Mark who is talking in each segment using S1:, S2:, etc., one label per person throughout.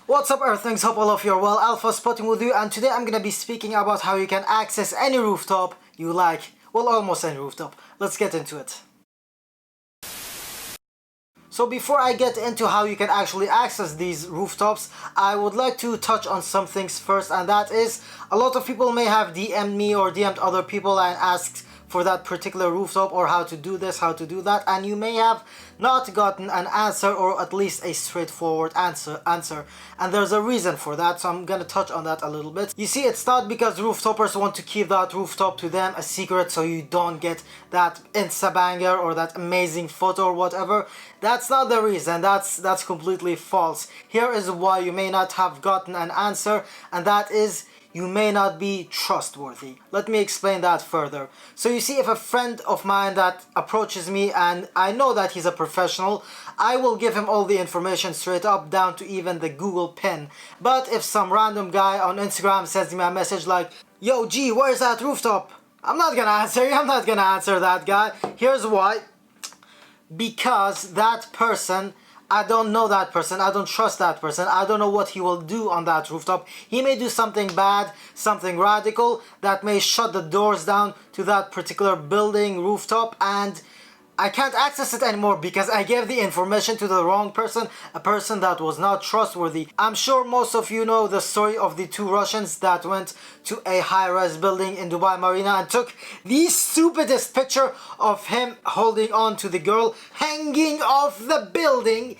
S1: What's up Earthlings, hope all of you are well. Alpha Spotting with you, and today I'm gonna be speaking about how you can access any rooftop you like. Well, almost any rooftop. Let's get into it. So before I get into how you can actually access these rooftops, I would like to touch on some things first, and that is, a lot of people may have DM'd me or DM'd other people and asked for that particular rooftop or how to do this, how to do that, and you may have not gotten an answer, or at least a straightforward answer, and there's a reason for that, so I'm gonna touch on that a little bit. You see, it's not because rooftoppers want to keep that rooftop to them a secret so you don't get that insta banger or that amazing photo or whatever. That's not the reason. That's completely false. Here is why you may not have gotten an answer, and that is, you may not be trustworthy. Let me explain that further. So you see, if a friend of mine that approaches me and I know that he's a professional, I will give him all the information straight up, down to even the Google pin. But if some random guy on Instagram sends me a message like, "Yo G, where's that rooftop?" I'm not gonna answer you, I'm not gonna answer that guy. Here's why. Because that person, I don't know that person, I don't trust that person, I don't know what he will do on that rooftop. He may do something bad, something radical, that may shut the doors down to that particular building, rooftop, and I can't access it anymore because I gave the information to the wrong person, a person that was not trustworthy. I'm sure most of you know the story of the two Russians that went to a high-rise building in Dubai Marina and took the stupidest picture of him holding on to the girl hanging off the building.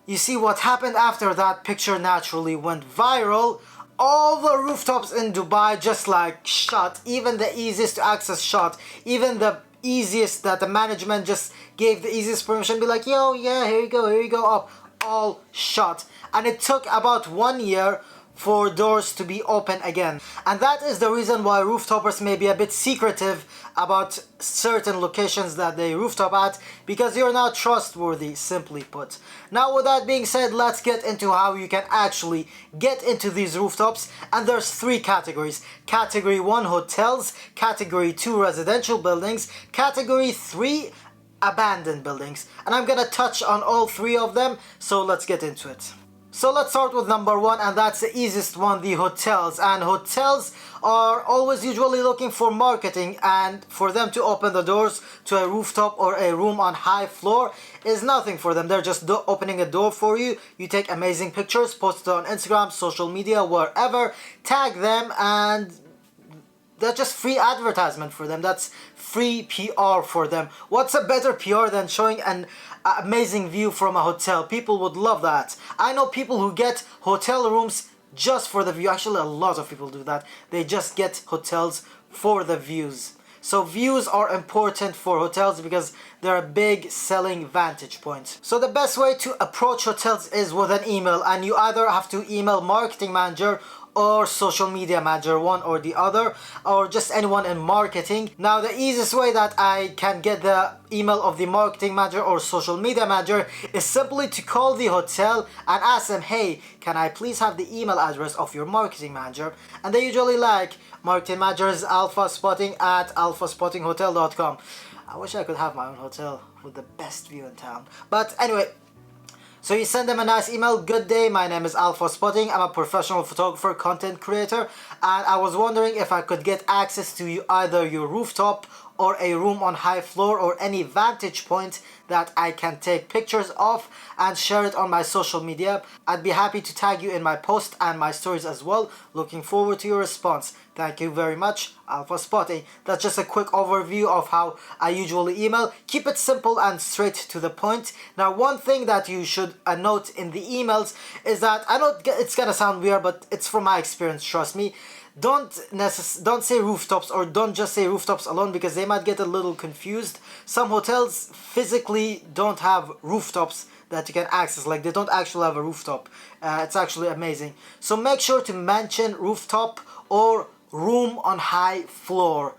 S1: You see, what happened after that picture naturally went viral. All the rooftops in Dubai just like shut, even the easiest to access shut, even the easiest that the management just gave the easiest permission, be like, yo, yeah, here you go, up, all shut. And it took about 1 year for doors to be open again. And that is the reason why rooftoppers may be a bit secretive about certain locations that they rooftop at, because you're not trustworthy, simply put. Now with that being said, let's get into how you can actually get into these rooftops, and there's 3 categories. Category 1, hotels. Category 2, residential buildings. Category 3, abandoned buildings. And I'm gonna touch on all 3 of them, so let's get into it. So let's start with number 1, and that's the easiest one, the hotels. And hotels are always usually looking for marketing, and for them to open the doors to a rooftop or a room on high floor is nothing for them. They're just opening a door for you. You take amazing pictures, post it on Instagram, social media, wherever, tag them, and that's just free advertisement for them. That's free PR for them. What's a better PR than showing an amazing view from a hotel? People would love that. I know people who get hotel rooms just for the view. Actually, a lot of people do that. They just get hotels for the views. So views are important for hotels because they're a big selling vantage point. So the best way to approach hotels is with an email, and you either have to email marketing manager or social media manager, one or the other, or just anyone in marketing. Now the easiest way that I can get the email of the marketing manager or social media manager is simply to call the hotel and ask them, hey, can I please have the email address of your marketing manager? And they usually like, marketing manager is alphaspotting at alphaspottinghotel.com. I wish I could have my own hotel with the best view in town. But anyway, so you send them a nice email. Good day, my name is Alpha Spotting. I'm a professional photographer, content creator, and I was wondering if I could get access to either your rooftop or a room on high floor or any vantage point that I can take pictures of and share it on my social media. I'd be happy to tag you in my post and my stories as well. Looking forward to your response. Thank you very much, Alpha Spotting. That's just a quick overview of how I usually email. Keep it simple and straight to the point. Now, one thing that you should note in the emails is that, I know it's gonna sound weird, but it's from my experience, trust me. Don't say rooftops, or don't just say rooftops alone, because they might get a little confused. Some hotels physically don't have rooftops that you can access, like they don't actually have a rooftop. It's actually amazing. So make sure to mention rooftop or room on high floor,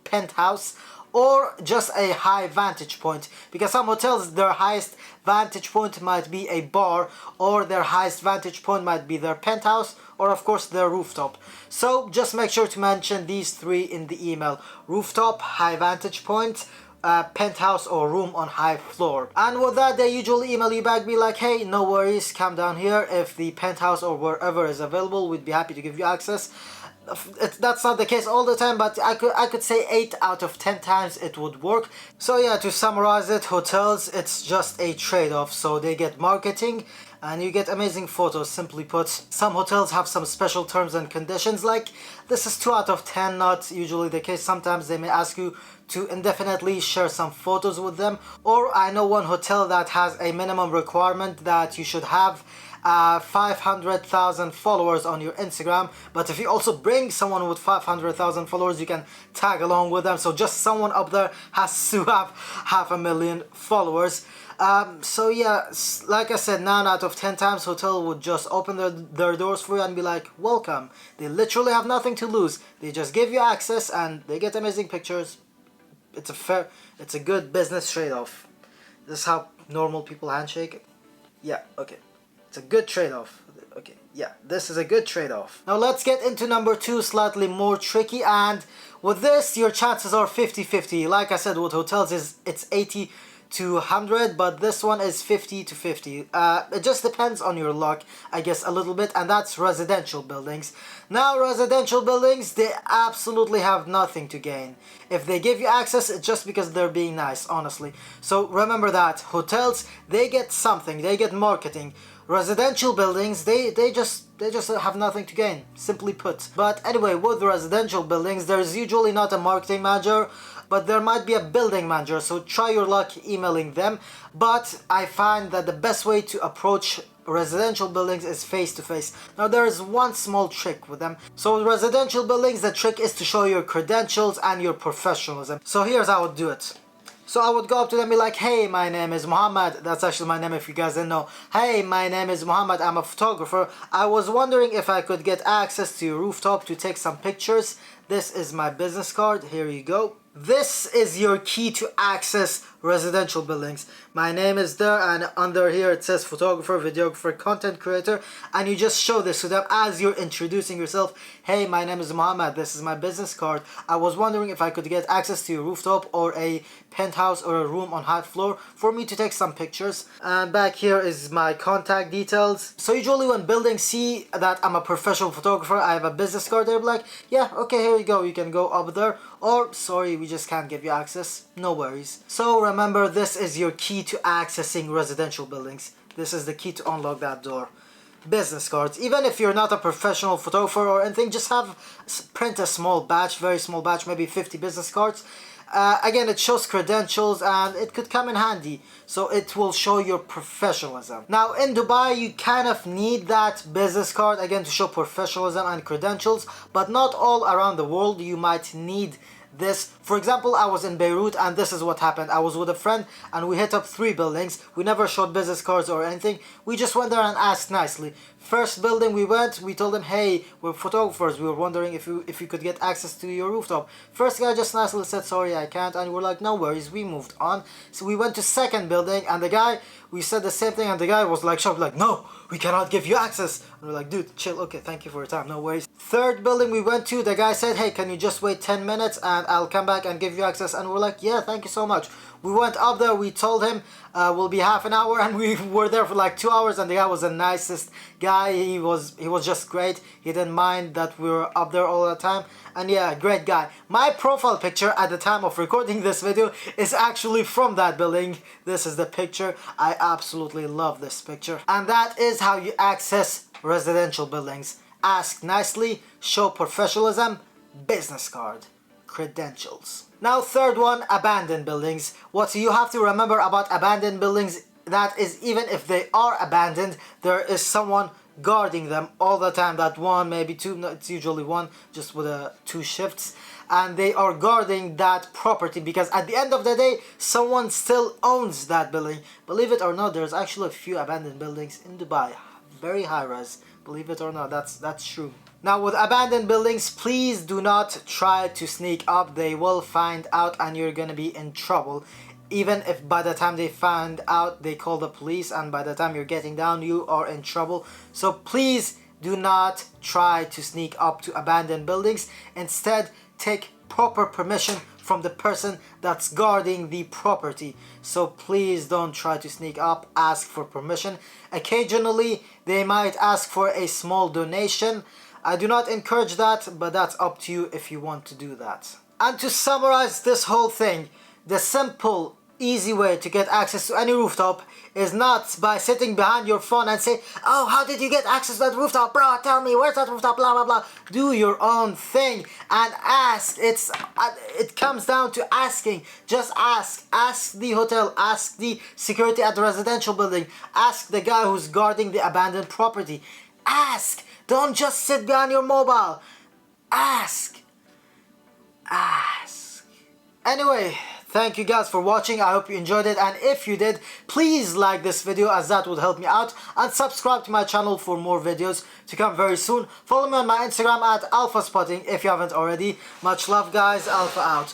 S1: penthouse, or just a high vantage point, because some hotels, their highest vantage point might be a bar, or their highest vantage point might be their penthouse, or of course their rooftop. So just make sure to mention these 3 in the email: rooftop, high vantage point, penthouse or room on high floor. And with that, they usually email you back, be like, hey, no worries, come down here. If the penthouse or wherever is available, we'd be happy to give you access. That's not the case all the time, but I could say 8 out of 10 times it would work. So yeah, to summarize it, hotels, it's just a trade-off. So they get marketing and you get amazing photos. Simply put, some hotels have some special terms and conditions, like this is 2 out of 10, not usually the case. Sometimes they may ask you to indefinitely share some photos with them. Or I know one hotel that has a minimum requirement that you should have 500,000 followers on your Instagram, but if you also bring someone with 500,000 followers, you can tag along with them. So just someone up there has to have 500,000 followers. So yeah, like I said, 9 out of 10 times hotel would just open their doors for you and be like, welcome. They literally have nothing to lose. They just give you access and they get amazing pictures. It's a good business trade-off. This is how normal people handshake. Yeah, okay. It's a good trade-off. Okay, yeah, this is a good trade-off. Now let's get into number 2, slightly more tricky, and with this, your chances are 50-50. Like I said, with hotels, it's 80 to 100, but this one is 50 to 50. It just depends on your luck, I guess, a little bit, and that's residential buildings. Now, residential buildings, they absolutely have nothing to gain. If they give you access, it's just because they're being nice, honestly. So remember that. Hotels, they get something, they get marketing. Residential buildings, they just have nothing to gain, simply put. But anyway, with residential buildings, there's usually not a marketing manager, but there might be a building manager, so try your luck emailing them. But I find that the best way to approach residential buildings is face-to-face. Now there is one small trick with them. So with residential buildings, the trick is to show your credentials and your professionalism. So here's how I would do it. So I would go up to them and be like, hey, my name is Muhammad. That's actually my name if you guys didn't know. Hey, my name is Muhammad. I'm a photographer. I was wondering if I could get access to your rooftop to take some pictures. This is my business card. Here you go. This is your key to access residential buildings. My name is there, and under here it says photographer, videographer, content creator, and you just show this to them as you're introducing yourself. Hey, my name is Muhammad. This is my business card. I was wondering if I could get access to your rooftop or a penthouse or a room on high floor for me to take some pictures. And back here is my contact details. So usually when buildings see that I'm a professional photographer, I have a business card, they're like, yeah, okay, here you go. You can go up there. Or, sorry, we just can't give you access. No worries. So remember, this is your key to accessing residential buildings. This is the key to unlock that door. Business cards. Even if you're not a professional photographer or anything, just print a small batch, very small batch, maybe 50 business cards. Again, it shows credentials and it could come in handy, so it will show your professionalism. Now in Dubai, you kind of need that business card again to show professionalism and credentials, but not all around the world you might need this. For example, I was in Beirut and this is what happened. I was with a friend and we hit up 3 buildings. We never showed business cards or anything. We just went there and asked nicely. First building we went, we told them, hey, we're photographers. We were wondering if you could get access to your rooftop. First guy just nicely said, sorry, I can't. And we're like, no worries, we moved on. So we went to second building and the guy, we said the same thing and the guy was like shocked, like, no, we cannot give you access. And we're like, dude, chill, okay, thank you for your time, no worries. Third building we went to, the guy said, hey, can you just wait 10 minutes and I'll come back and give you access. And we're like, yeah, thank you so much. We went up there, we told him we'll be half an hour, and we were there for like 2 hours, and the guy was the nicest guy. He was just great. He didn't mind that we were up there all the time, and yeah, great guy. My profile picture at the time of recording this video is actually from that building. This is the picture. I absolutely love this picture. And that is how you access residential buildings. Ask nicely, show professionalism, business card, credentials. Now third one, abandoned buildings. What you have to remember about abandoned buildings, that is, even if they are abandoned, there is someone guarding them all the time. That one, maybe two, no, it's usually one, just with 2 shifts, and they are guarding that property because at the end of the day, someone still owns that building. Believe it or not, there's actually a few abandoned buildings in Dubai, very high rise. Believe it or not, that's true. Now with abandoned buildings, please do not try to sneak up. They will find out and you're gonna be in trouble. Even if by the time they find out, they call the police, and by the time you're getting down, you are in trouble. So please do not try to sneak up to abandoned buildings. Instead, take proper permission from the person that's guarding the property. So please don't try to sneak up, ask for permission. Occasionally they might ask for a small donation. I do not encourage that, but that's up to you if you want to do that. And to summarize this whole thing, the simple, easy way to get access to any rooftop is not by sitting behind your phone and say, oh, how did you get access to that rooftop? Bro, tell me, where's that rooftop? Blah, blah, blah. Do your own thing and ask. It comes down to asking. Just ask. Ask the hotel. Ask the security at the residential building. Ask the guy who's guarding the abandoned property. Ask. Don't just sit behind your mobile. Ask. Anyway, thank you guys for watching. I hope you enjoyed it, and if you did, please like this video as that would help me out, and subscribe to my channel for more videos to come very soon. Follow me on my Instagram at alphaspotting if you haven't already. Much love guys. Alpha out.